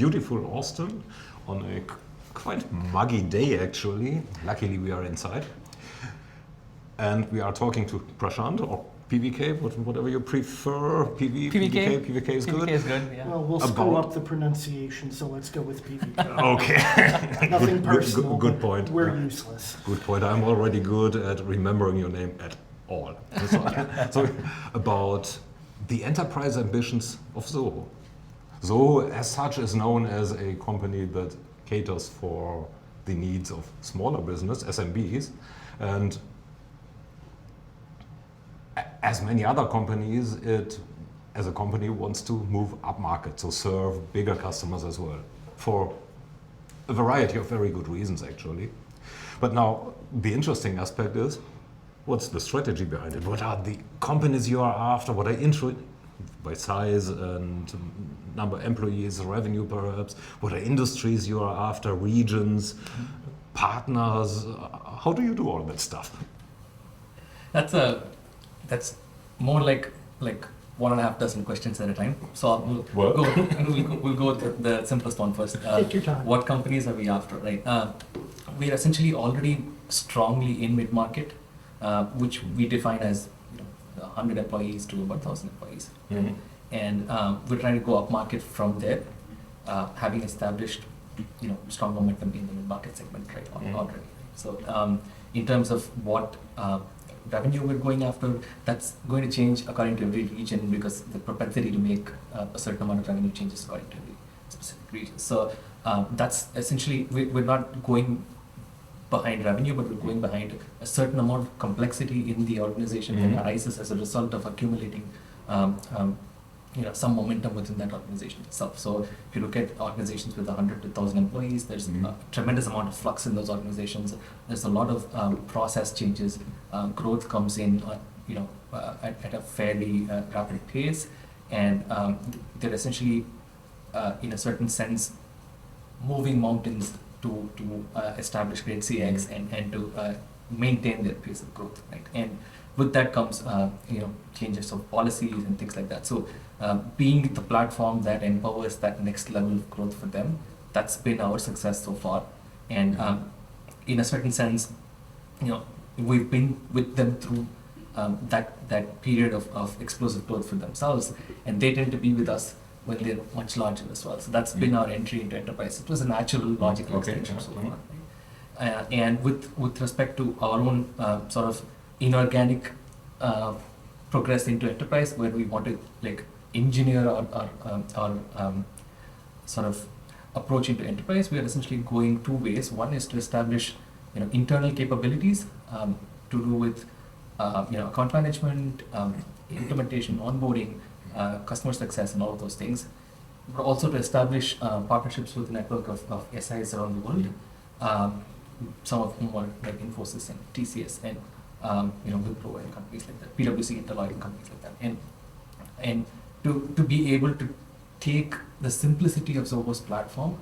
beautiful Austin on a quite muggy day actually. Luckily we are inside. And we are talking to Prashanth or PVK, whatever you prefer. PVK is good? PVK is good, yeah. Well, we'll screw up the pronunciation, so let's go with PVK. Okay. Nothing personal. Good point. We're useless. Good point. I'm already good at remembering your name at all. So about the enterprise ambitions of Zoho. Zoho, as such, is known as a company that caters for the needs of smaller business, SMBs, and as many other companies, it, as a company, wants to move upmarket, so serve bigger customers as well, for a variety of very good reasons, actually. But now, the interesting aspect is, what's the strategy behind it? What are the companies you are after? What are by size and number of employees, revenue perhaps? What are industries you are after, regions, partners? How do you do all that stuff? That's more like 1.5 dozen questions at a time. So we'll go with the simplest one first. Take your time. What companies are we after, right? We're essentially already strongly in mid-market, which we define as 100 employees to about 1,000 employees. Mm-hmm. And we're trying to go up market from there, having established strong momentum in the mid-market segment already. So in terms of what revenue we're going after, that's going to change according to every region because the propensity to make a certain amount of revenue changes according to every specific region. So that's essentially, we're not going behind revenue, but we're going behind a certain amount of complexity in the organization that arises as a result of accumulating some momentum within that organization itself. So if you look at organizations with 100 to 1,000 employees, there's a tremendous amount of flux in those organizations. There's a lot of process changes. Growth comes in at a fairly rapid pace, and they're essentially, in a certain sense, moving mountains to establish great CX and to maintain their pace of growth, right? And with that comes changes of policies and things like that. So being the platform that empowers that next level of growth for them, that's been our success so far. And in a certain sense, we've been with them through that period of explosive growth for themselves, and they tend to be with us when they're much larger as well. So that's been our entry into enterprise. It was a natural, logical extension so far. Right? And with respect to our own sort of inorganic progress into enterprise, where we want to engineer our sort of approach into enterprise, we are essentially going two ways. One is to establish internal capabilities to do with account management, implementation, onboarding, customer success, and all of those things, but also to establish partnerships with a network of SIs around the world, some of whom are like Infosys and TCS and Wipro and companies like that, PwC and Deloitte and companies like that, and to be able to take the simplicity of Zoho's platform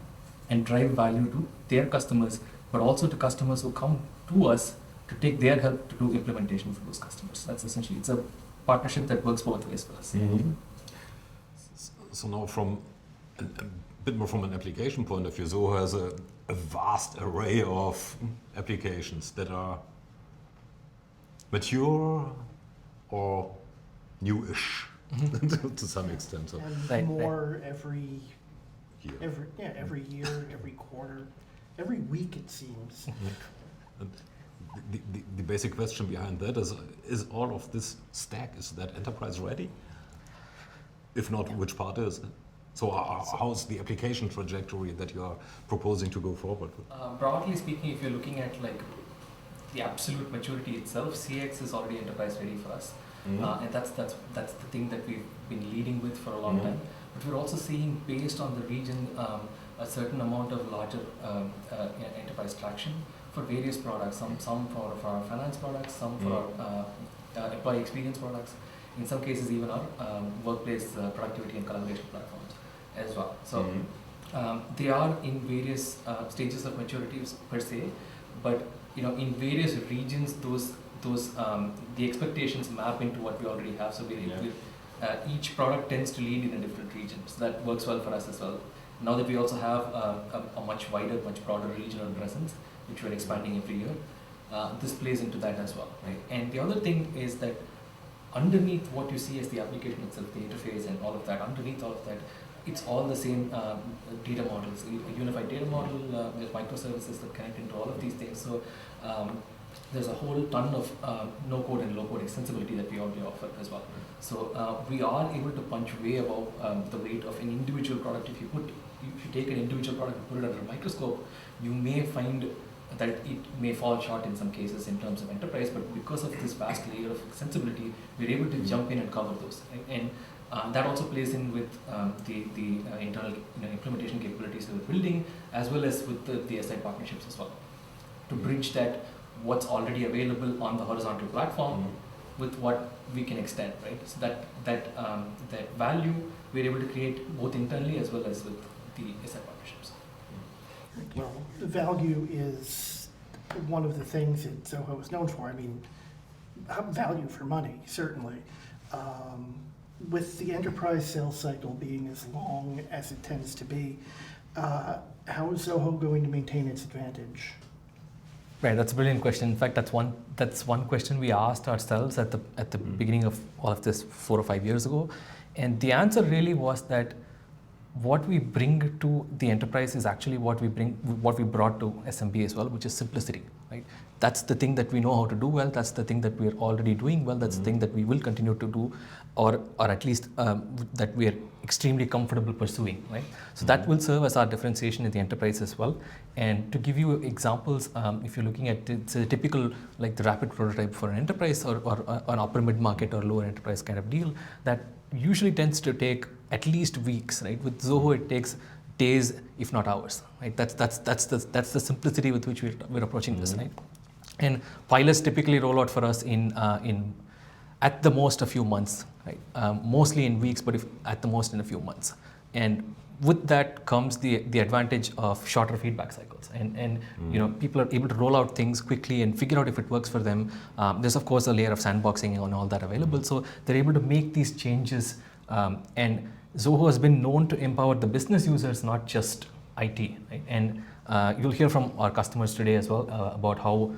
and drive value to their customers, but also to customers who come to us to take their help to do implementation for those customers. That's essentially, it's a partnership that works both ways for us. Mm-hmm. So now from a bit more from an application point of view, Zoho has a vast array of applications that are mature or newish to some extent. So. And more every year, every quarter, every week it seems. And the basic question behind that is all of this stack, is that enterprise ready? If not, which part is it? So how's the application trajectory that you are proposing to go forward with? Broadly speaking, if you're looking at the absolute maturity itself, CX is already enterprise ready for us. And that's the thing that we've been leading with for a long time. But we're also seeing, based on the region, a certain amount of larger enterprise traction for various products, some for our finance products, some for our employee experience products, in some cases even our workplace productivity and collaboration platforms as well. So they are in various stages of maturity per se, but in various regions, those the expectations map into what we already have. So each product tends to lead in a different region, so that works well for us as well. Now that we also have a much wider, much broader regional presence, which we're expanding every year, this plays into that as well, right? And the other thing is that underneath what you see as the application itself, the interface and all of that, underneath all of that, it's all the same data models, a unified data model, there's microservices that connect into all of these things. So there's a whole ton of no-code and low-code extensibility that we already offer as well. So we are able to punch way above the weight of an individual product. If you take an individual product and put it under a microscope, you may find that it may fall short in some cases in terms of enterprise, but because of this vast layer of extensibility, we're able to jump in and cover those. Right? And that also plays in with the internal implementation capabilities that we're building, as well as with the SI partnerships as well, to bridge that what's already available on the horizontal platform with what we can extend, right? So that value we're able to create both internally as well as with the SI partnerships. Well, the value is one of the things that Zoho is known for. I mean, value for money, certainly. With the enterprise sales cycle being as long as it tends to be, how is Zoho going to maintain its advantage? Right, that's a brilliant question. In fact, that's one question we asked ourselves at the beginning of all of this 4 or 5 years ago, and the answer really was that what we bring to the enterprise is actually what we brought to SMB as well, which is simplicity. Right, that's the thing that we know how to do well. That's the thing that we are already doing well. That's the thing that we will continue to do, or at least that we are extremely comfortable pursuing. Right, so that will serve as our differentiation in the enterprise as well. And to give you examples, if you're looking at it's a typical like the rapid prototype for an enterprise or an upper mid market or lower enterprise kind of deal, that usually tends to take at least weeks. Right, with Zoho it takes days, if not hours. Right, that's the simplicity with which we're approaching this. Right, and pilots typically roll out for us in at the most a few months. Right, mostly in weeks, but if at the most in a few months. And with that comes the advantage of shorter feedback cycles, and people are able to roll out things quickly and figure out if it works for them. There's of course a layer of sandboxing and all that available, so they're able to make these changes. And Zoho has been known to empower the business users, not just IT. Right? And you'll hear from our customers today as well about how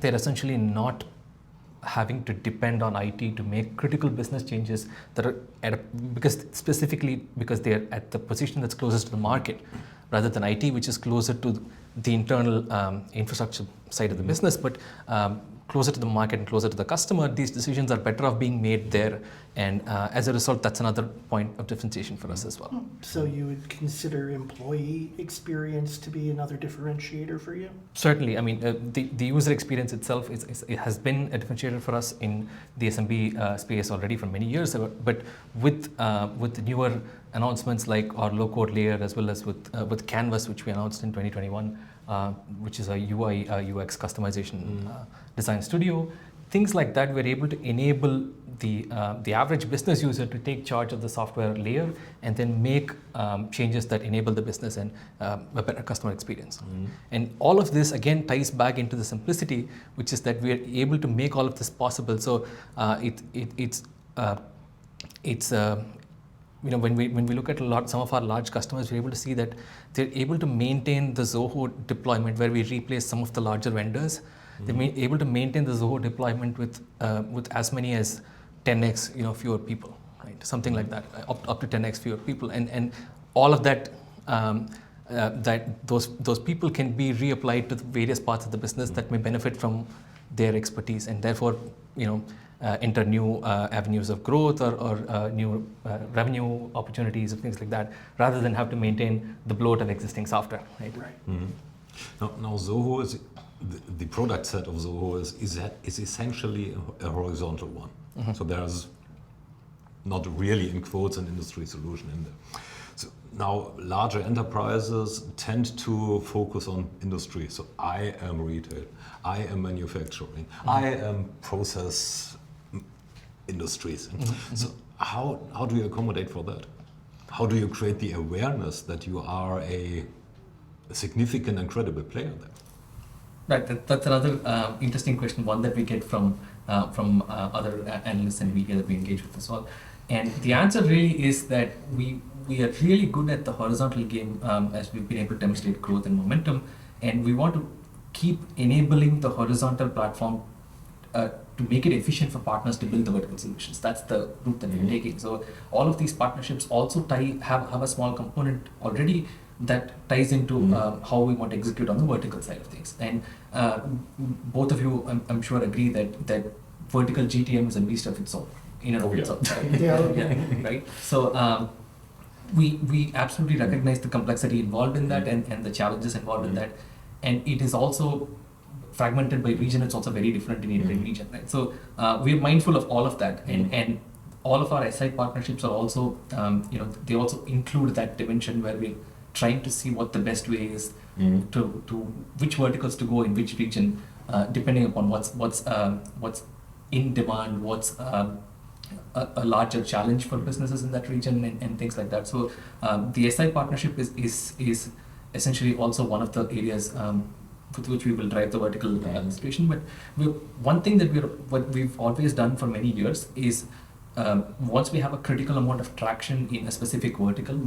they're essentially not having to depend on IT to make critical business changes that are because they're at the position that's closest to the market, rather than IT, which is closer to the internal infrastructure side of the business, but closer to the market and closer to the customer. These decisions are better off being made there, and as a result, that's another point of differentiation for us as well. So you would consider employee experience to be another differentiator for you? Certainly. I mean, the user experience itself it has been a differentiator for us in the SMB space already for many years. But with newer announcements like our low-code layer, as well as with Canvas, which we announced in 2021, which is a UI UX customization design studio, things like that, we're able to enable the average business user to take charge of the software layer and then make changes that enable the business and a better customer experience. And all of this again ties back into the simplicity, which is that we are able to make all of this possible. So when we look at some of our large customers, we're able to see that they're able to maintain the Zoho deployment where we replace some of the larger vendors. They're able to maintain the Zoho deployment with as many as 10x fewer people, right? Something like that, up to 10x fewer people, and all of that those people can be reapplied to the various parts of the business that may benefit from their expertise, and therefore enter new avenues of growth or new revenue opportunities and things like that, rather than have to maintain the bloat of existing software. Right. Now Zoho is the product set of Zoho is essentially a horizontal one. So there's not really, in quotes, an industry solution in there. So now larger enterprises tend to focus on industry. So I am retail, I am manufacturing, I am process industries. So how do you accommodate for that? How do you create the awareness that you are a significant and credible player there? Right, that's another interesting question, one that we get from other analysts and media that we engage with as well. And the answer really is that we we are really good at the horizontal game as we've been able to demonstrate growth and momentum, and we want to keep enabling the horizontal platform to make it efficient for partners to build the vertical solutions. That's the route that we're taking. So all of these partnerships also have a small component already that ties into how we want to execute on the vertical side of things. And both of you, I'm sure, agree that vertical GTM is a beast of its own, in and of itself. Right? So we absolutely recognize the complexity involved in that and the challenges involved in that. And it is also fragmented by region. It's also very different in every region, right? So we're mindful of all of that, and all of our SI partnerships are also, they also include that dimension where we're trying to see what the best way is to which verticals to go in which region, depending upon what's in demand, what's a larger challenge for businesses in that region, and things like that. So the SI partnership is essentially also one of the areas with which we will drive the vertical situation. But one thing that what we've always done for many years is once we have a critical amount of traction in a specific vertical,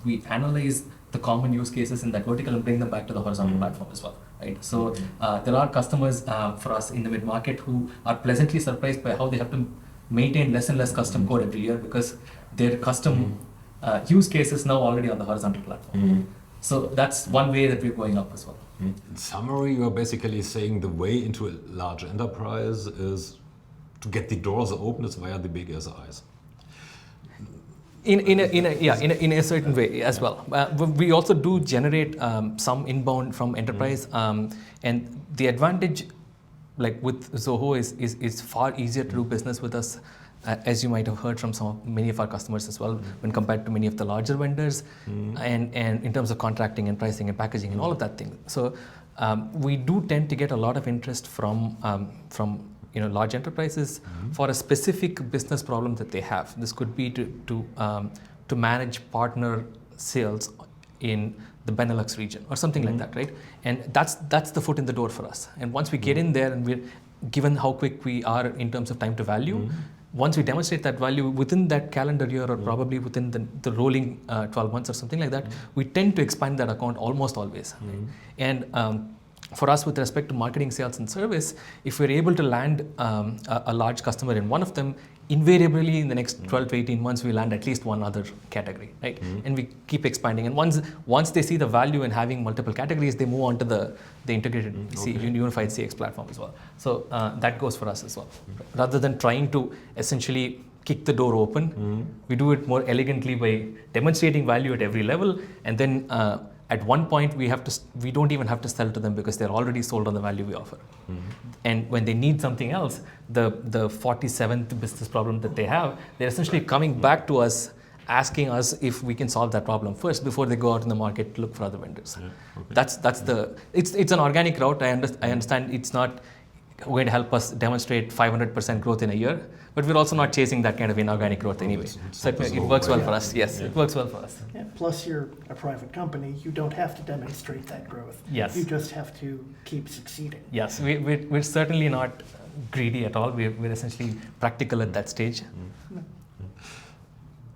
we analyze the common use cases in that vertical and bring them back to the horizontal platform as well, right? So there are customers for us in the mid-market who are pleasantly surprised by how they have to maintain less and less custom code every year because their custom use case is now already on the horizontal platform. So that's one way that we're going up as well. In summary, you're basically saying the way into a large enterprise is to get the doors open is via the big SIs. In a certain way as well. We also do generate some inbound from enterprise, and the advantage, like with Zoho, is far easier to do business with us, as you might have heard from many of our customers as well, when compared to many of the larger vendors, and in terms of contracting and pricing and packaging and all of that thing. So we do tend to get a lot of interest from large enterprises for a specific business problem that they have. This could be to manage partner sales in the Benelux region or something like that, right? And that's the foot in the door for us. And once we get in there, and we're given how quick we are in terms of time to value, once we demonstrate that value within that calendar year or probably within the rolling 12 months or something like that, we tend to expand that account almost always. And for us, with respect to marketing, sales, and service, if we're able to land a large customer in one of them, invariably in the next 12 to 18 months, we land at least one other category, right? And we keep expanding. And once they see the value in having multiple categories, they move on to the integrated unified CX platform as well. So that goes for us as well. Rather than trying to essentially kick the door open, we do it more elegantly by demonstrating value at every level, and then at one point, we don't even have to sell to them because they're already sold on the value we offer. And when they need something else, the 47th business problem that they have, they're essentially coming back to us, asking us if we can solve that problem first before they go out in the market to look for other vendors. It's an organic route. I understand it's not going to help us demonstrate 500% growth in a year, but we're also not chasing that kind of inorganic growth anyway. So it works well for us. Yes, it works well for us. Yeah. Plus, you're a private company. You don't have to demonstrate that growth. Yes. You just have to keep succeeding. Yes, we're certainly not greedy at all. We're essentially practical at that stage.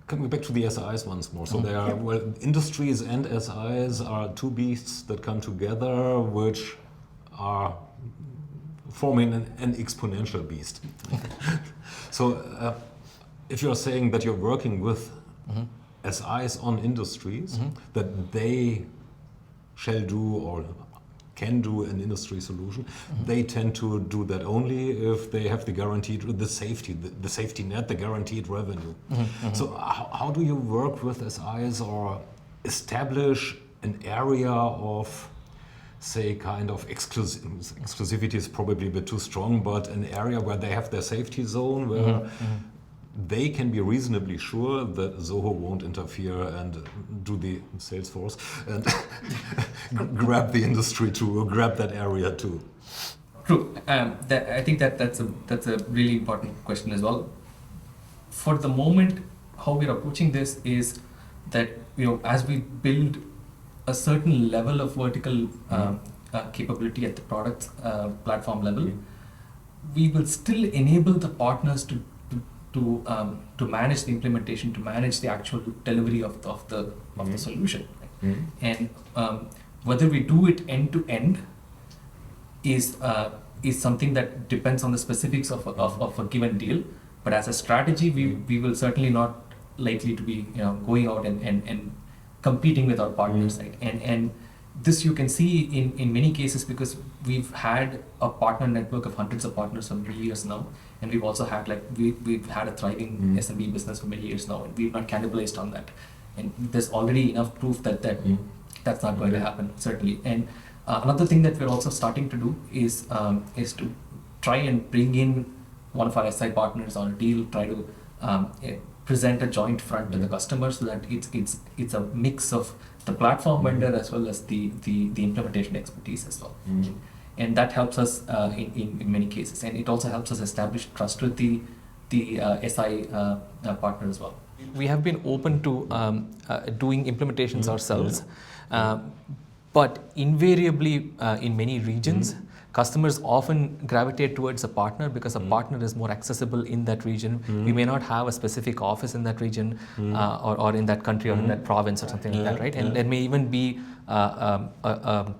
Coming back to the SIs once more. So there are, industries and SIs are two beasts that come together, which are forming an exponential beast. So if you're saying that you're working with SIs on industries, that they shall do or can do an industry solution, they tend to do that only if they have the safety net, the guaranteed revenue. So how do you work with SIs or establish an area of, say, kind of exclusivity is probably a bit too strong, but an area where they have their safety zone, where they can be reasonably sure that Zoho won't interfere and do the sales force and grab the industry too, grab that area too. True. I think that's a really important question as well. For the moment, how we're approaching this is that as we build a certain level of vertical capability at the product platform level, we will still enable the partners to to manage the implementation, to manage the actual delivery of the solution. Right? And whether we do it end to end is something that depends on the specifics of a given deal. But as a strategy, we will certainly not likely to be going out and competing with our partners, right? And this you can see in many cases because we've had a partner network of hundreds of partners for many years now, and we've also had we've had a thriving SMB business for many years now, and we've not cannibalized on that. And there's already enough proof that that's not going to happen, certainly. And another thing that we're also starting to do is to try and bring in one of our SI partners on a deal, try to present a joint front to the customer so that it's a mix of the platform vendor as well as the implementation expertise as well. And that helps us in many cases, and it also helps us establish trust with the SI partner as well. We have been open to doing implementations ourselves, but invariably in many regions, customers often gravitate towards a partner because a partner is more accessible in that region. We may not have a specific office in that region or in that country or in that province or something like that, right? And there may even be a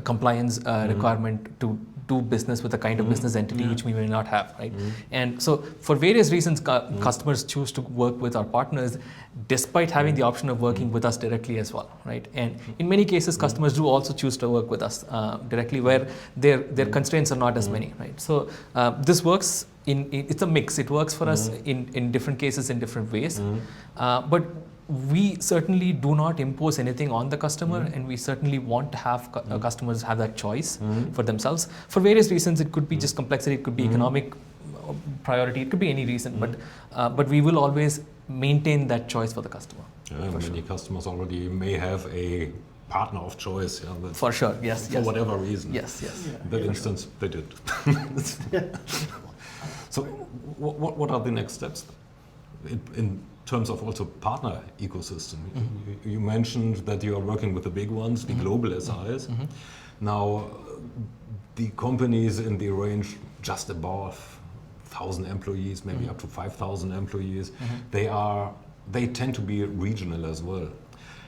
compliance requirement to do business with a kind of business entity which we may not have, right? And so for various reasons, customers choose to work with our partners despite having the option of working with us directly as well, right? And in many cases, customers do also choose to work with us directly where their constraints are not as many, right? So this works it's a mix. It works for us in different cases in different ways, but we certainly do not impose anything on the customer, and we certainly want to have customers have that choice for themselves. For various reasons, it could be just complexity, it could be economic priority, it could be any reason, but we will always maintain that choice for the customer. Many customers already may have a partner of choice. For sure, yes. For whatever reason. Yes. In that instance, they did. So what are the next steps in terms of also partner ecosystem? You mentioned that you are working with the big ones, the global SIs. Now, the companies in the range just above 1,000 employees, maybe up to 5,000 employees, they tend to be regional as well.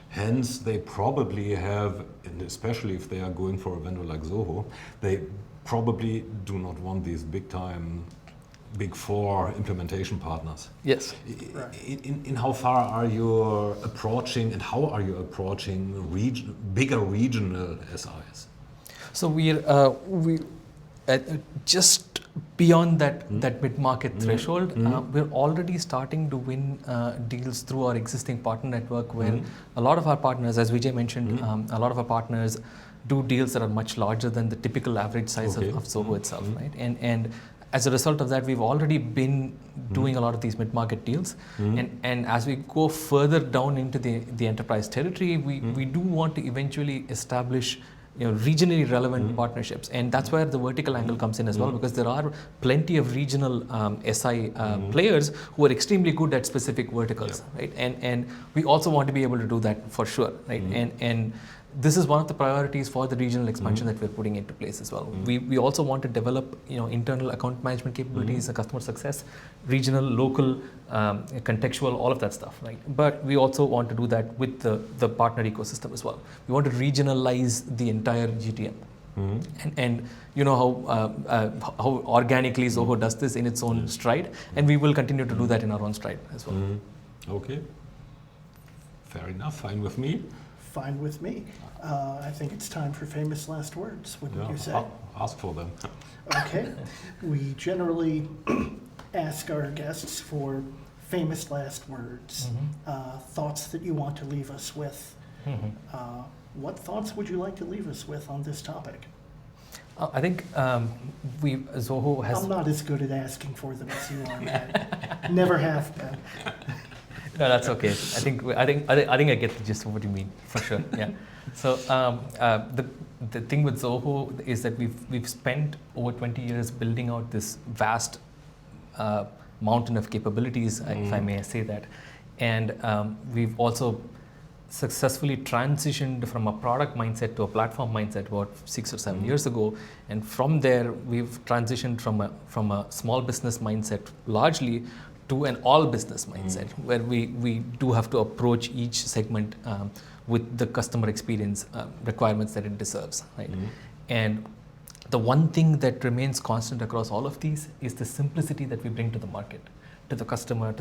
Hence, they probably have, and especially if they are going for a vendor like Zoho, they probably do not want these Big Four implementation partners. Yes. In how far are you approaching, and how are you approaching bigger regional SIs? So we just beyond that mid-market threshold, we're already starting to win deals through our existing partner network, where a lot of our partners, as Vijay mentioned, a lot of our partners do deals that are much larger than the typical average size of Zoho itself, right? And as a result of that, we've already been doing a lot of these mid-market deals, and as we go further down into the enterprise territory, we do want to eventually establish regionally relevant partnerships, and that's where the vertical angle comes in as well, because there are plenty of regional SI players who are extremely good at specific verticals, right? And we also want to be able to do that for sure, right? And this is one of the priorities for the regional expansion that we're putting into place as well. We also want to develop internal account management capabilities, customer success, regional, local, contextual, all of that stuff, right? But we also want to do that with the partner ecosystem as well. We want to regionalize the entire GTM. And you know how organically Zoho does this in its own stride, and we will continue to do that in our own stride as well. Okay, fair enough, fine with me. Fine with me. I think it's time for famous last words, wouldn't you say? Ask for them. Okay. We generally ask our guests for famous last words, thoughts that you want to leave us with. What thoughts would you like to leave us with on this topic? I think Zoho has... I'm not as good at asking for them as you are, Matt. Never have been. No, that's okay. I think I get the gist of what you mean, for sure. Yeah. So the thing with Zoho is that we've spent over 20 years building out this vast mountain of capabilities, if I may say that, and we've also successfully transitioned from a product mindset to a platform mindset about 6 or 7 years ago, and from there we've transitioned from a small business mindset largely to an all business mindset, where we do have to approach each segment with the customer experience requirements that it deserves, right? And the one thing that remains constant across all of these is the simplicity that we bring to the market, to the customer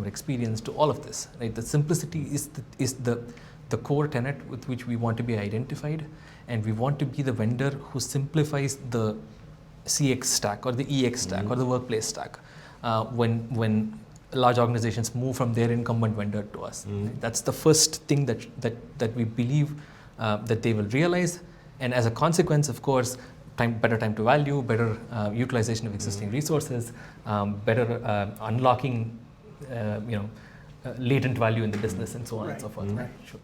experience, to all of this, right? The simplicity is the core tenet with which we want to be identified, and we want to be the vendor who simplifies the CX stack or the EX stack or the workplace stack when large organizations move from their incumbent vendor to us. Right? That's the first thing that we believe that they will realize, and as a consequence, of course, better time to value, better utilization of existing resources, better unlocking latent value in the business, and so on and so forth. Right. Sure.